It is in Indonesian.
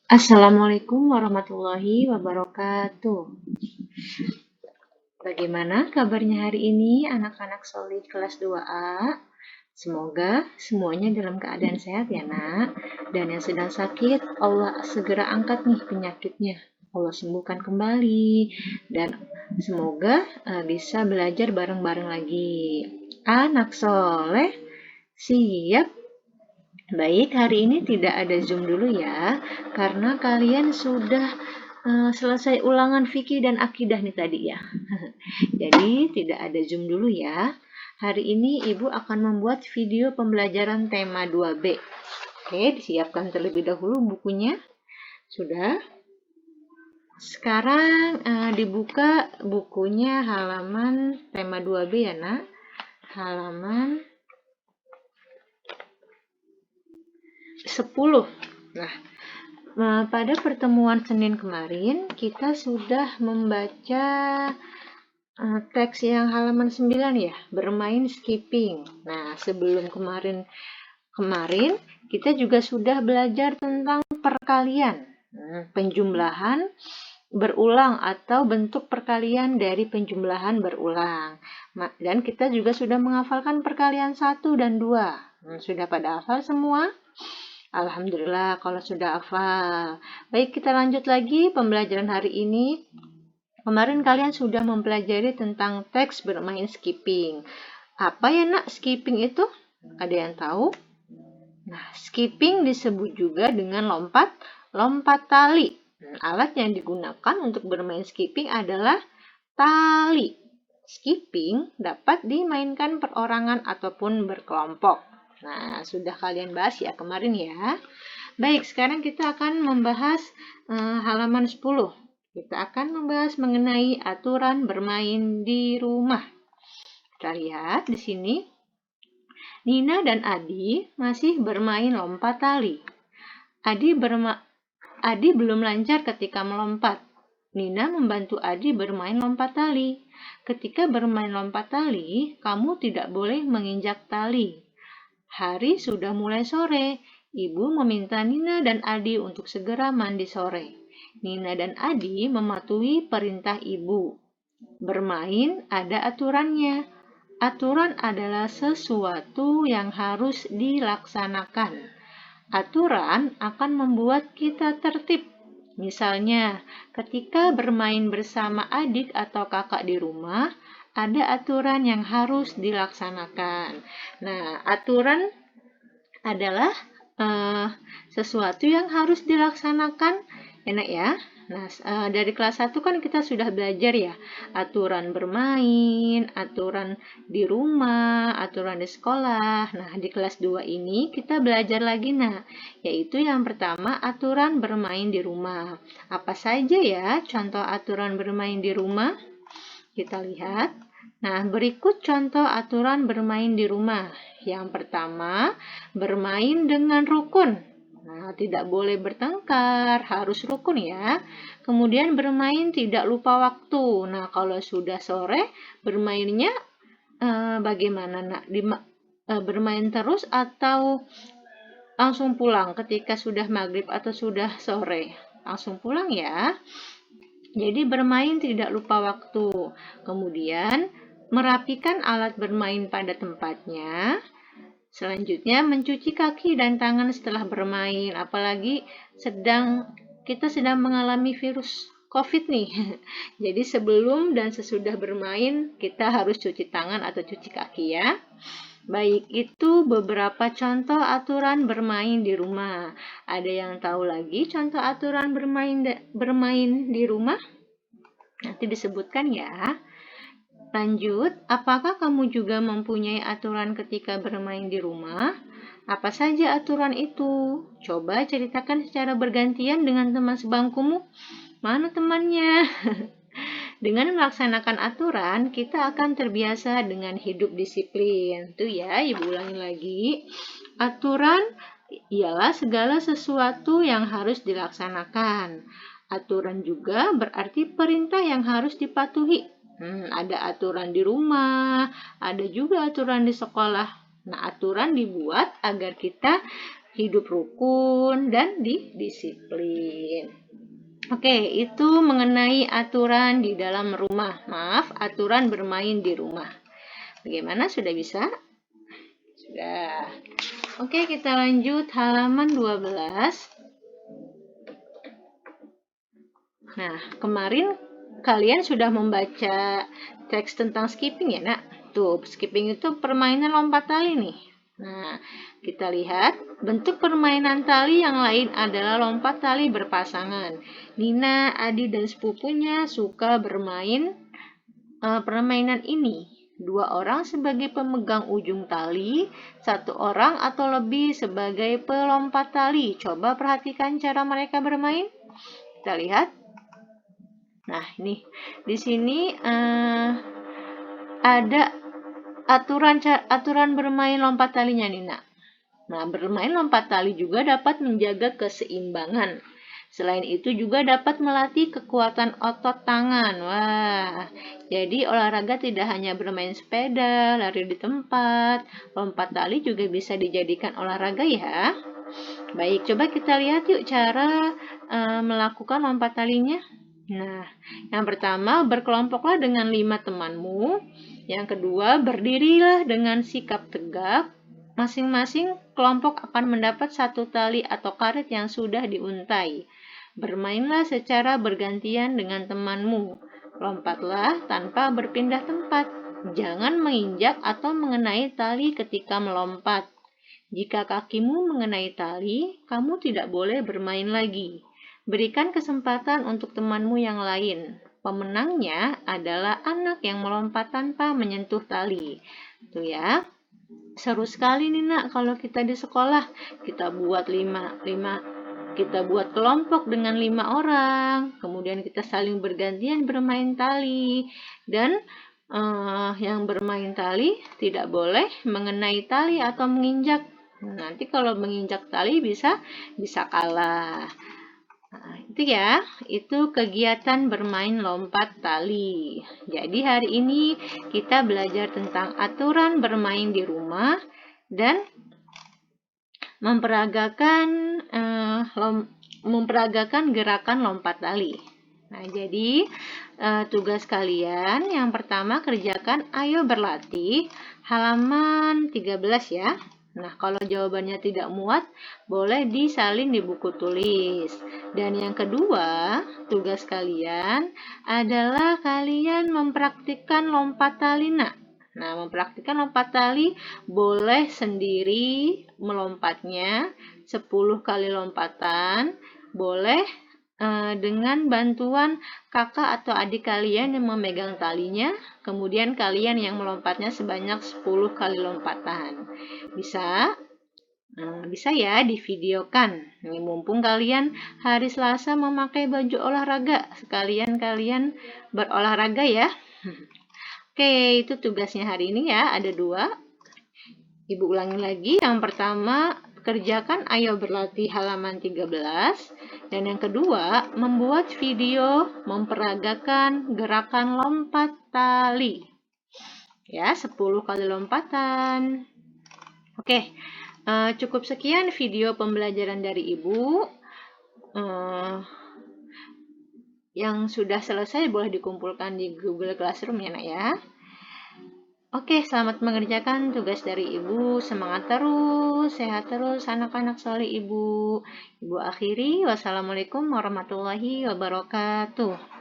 Assalamualaikum warahmatullahi wabarakatuh. Bagaimana kabarnya hari ini anak-anak solid kelas 2A? Semoga semuanya dalam keadaan sehat ya nak. Dan yang sedang sakit, Allah segera angkat nih penyakitnya. Allah sembuhkan kembali. Dan semoga bisa belajar bareng-bareng lagi. Anak soleh, siap? Baik, hari ini tidak ada Zoom dulu ya, karena kalian sudah selesai ulangan fikih dan akidah nih tadi ya. Jadi tidak ada Zoom dulu ya. Hari ini Ibu akan membuat video pembelajaran tema 2B. Oke, disiapkan terlebih dahulu bukunya. Sudah? Sekarang dibuka bukunya halaman tema 2B ya nak. Halaman 10. Nah, pada pertemuan Senin kemarin, kita sudah membaca teks yang halaman 9 ya, bermain skipping. Nah, sebelum kemarin kita juga sudah belajar tentang perkalian, penjumlahan berulang atau bentuk perkalian dari penjumlahan berulang. Dan kita juga sudah menghafalkan perkalian 1 dan 2. Sudah pada hafal semua? Alhamdulillah kalau sudah hafal. Baik, kita lanjut lagi pembelajaran hari ini. Kemarin kalian sudah mempelajari tentang teks bermain skipping. Apa ya nak skipping itu? Ada yang tahu? Nah, skipping disebut juga dengan lompat tali. Alat yang digunakan untuk bermain skipping adalah tali. Skipping dapat dimainkan perorangan ataupun berkelompok. Nah, sudah kalian bahas ya kemarin ya. Baik, sekarang kita akan membahas halaman 10. Kita akan membahas mengenai aturan bermain di rumah. Kita lihat di sini. Nina dan Adi masih bermain lompat tali. Adi belum lancar ketika melompat. Nina membantu Adi bermain lompat tali. Ketika bermain lompat tali, kamu tidak boleh menginjak tali. Hari sudah mulai sore. Ibu meminta Nina dan Adi untuk segera mandi sore. Nina dan Adi mematuhi perintah ibu. Bermain ada aturannya. Aturan adalah sesuatu yang harus dilaksanakan. Aturan akan membuat kita tertib. Misalnya, ketika bermain bersama adik atau kakak di rumah, ada aturan yang harus dilaksanakan. Nah, aturan adalah sesuatu yang harus dilaksanakan, enak ya. Nah, dari kelas 1 kan kita sudah belajar ya, aturan bermain, aturan di rumah, aturan di sekolah. Nah, di kelas 2 ini kita belajar lagi yaitu yang pertama aturan bermain di rumah. Apa saja ya contoh aturan bermain di rumah? Kita lihat. Nah, berikut contoh aturan bermain di rumah. Yang pertama, bermain dengan rukun. Nah, tidak boleh bertengkar, harus rukun ya. Kemudian bermain tidak lupa waktu. Nah, kalau sudah sore, bermainnya bagaimana nak? Bermain terus atau langsung pulang ketika sudah maghrib atau sudah sore? Langsung pulang ya. Jadi bermain tidak lupa waktu. Kemudian merapikan alat bermain pada tempatnya. Selanjutnya mencuci kaki dan tangan setelah bermain. Apalagi kita sedang mengalami virus COVID nih. Jadi sebelum dan sesudah bermain kita harus cuci tangan atau cuci kaki ya. Baik, itu beberapa contoh aturan bermain di rumah. Ada yang tahu lagi contoh aturan bermain di rumah? Nanti disebutkan ya. Lanjut, apakah kamu juga mempunyai aturan ketika bermain di rumah? Apa saja aturan itu? Coba ceritakan secara bergantian dengan teman sebangkumu. Mana temannya? Dengan melaksanakan aturan, kita akan terbiasa dengan hidup disiplin. Tuh ya, Ibu ulangi lagi. Aturan ialah segala sesuatu yang harus dilaksanakan. Aturan juga berarti perintah yang harus dipatuhi. Ada aturan di rumah, ada juga aturan di sekolah. Nah, aturan dibuat agar kita hidup rukun, dan disiplin. Oke, itu mengenai aturan di dalam rumah. Maaf, aturan bermain di rumah. Bagaimana? Sudah bisa? Sudah. Oke, kita lanjut halaman 12. Nah, kemarin kalian sudah membaca teks tentang skipping ya, Nak? Tuh, skipping itu permainan lompat tali nih. Nah, kita lihat bentuk permainan tali yang lain adalah lompat tali berpasangan. Nina, Adi, dan sepupunya suka bermain permainan ini. 2 orang sebagai pemegang ujung tali, 1 orang atau lebih sebagai pelompat tali. Coba perhatikan cara mereka bermain. Kita lihat. Nah, ini di sini ada aturan bermain lompat talinya, Nina. Nah, bermain lompat tali juga dapat menjaga keseimbangan. Selain itu juga dapat melatih kekuatan otot tangan. Wah, jadi olahraga tidak hanya bermain sepeda, lari di tempat, lompat tali juga bisa dijadikan olahraga ya. Baik, coba kita lihat yuk cara melakukan lompat talinya. Nah, yang pertama berkelompoklah dengan 5 temanmu. Yang kedua, berdirilah dengan sikap tegak. Masing-masing kelompok akan mendapat 1 tali atau karet yang sudah diuntai. Bermainlah secara bergantian dengan temanmu. Lompatlah tanpa berpindah tempat. Jangan menginjak atau mengenai tali ketika melompat. Jika kakimu mengenai tali, kamu tidak boleh bermain lagi. Berikan kesempatan untuk temanmu yang lain. Pemenangnya adalah anak yang melompat tanpa menyentuh tali. Tuh ya. Seru sekali nih, Nak, kalau kita di sekolah. Kita buat kita buat kelompok dengan 5 orang. Kemudian kita saling bergantian bermain tali. Dan yang bermain tali tidak boleh mengenai tali atau menginjak. Nanti kalau menginjak tali bisa kalah. Nah, itu ya, itu kegiatan bermain lompat tali. Jadi hari ini kita belajar tentang aturan bermain di rumah dan memperagakan gerakan lompat tali. Nah, jadi tugas kalian yang pertama kerjakan ayo berlatih halaman 13 ya. Nah, kalau jawabannya tidak muat, boleh disalin di buku tulis. Dan yang kedua, tugas kalian adalah kalian mempraktikkan lompat tali, Nak. Nah, mempraktikkan lompat tali boleh sendiri melompatnya 10 kali lompatan, boleh dengan bantuan kakak atau adik kalian yang memegang talinya, kemudian kalian yang melompatnya sebanyak 10 kali lompatan. Bisa ya divideokan. Ini mumpung kalian hari Selasa memakai baju olahraga, sekalian kalian berolahraga ya. Oke, itu tugasnya hari ini ya, ada 2. Ibu ulangi lagi, yang pertama kerjakan ayo berlatih halaman 13, dan yang kedua membuat video memperagakan gerakan lompat tali. Ya, 10 kali lompatan. Oke, cukup sekian video pembelajaran dari Ibu. Yang sudah selesai boleh dikumpulkan di Google Classroom ya, Nak ya. Oke, selamat mengerjakan tugas dari Ibu. Semangat terus, sehat terus anak-anak soleh Ibu. Ibu akhiri, wassalamualaikum warahmatullahi wabarakatuh.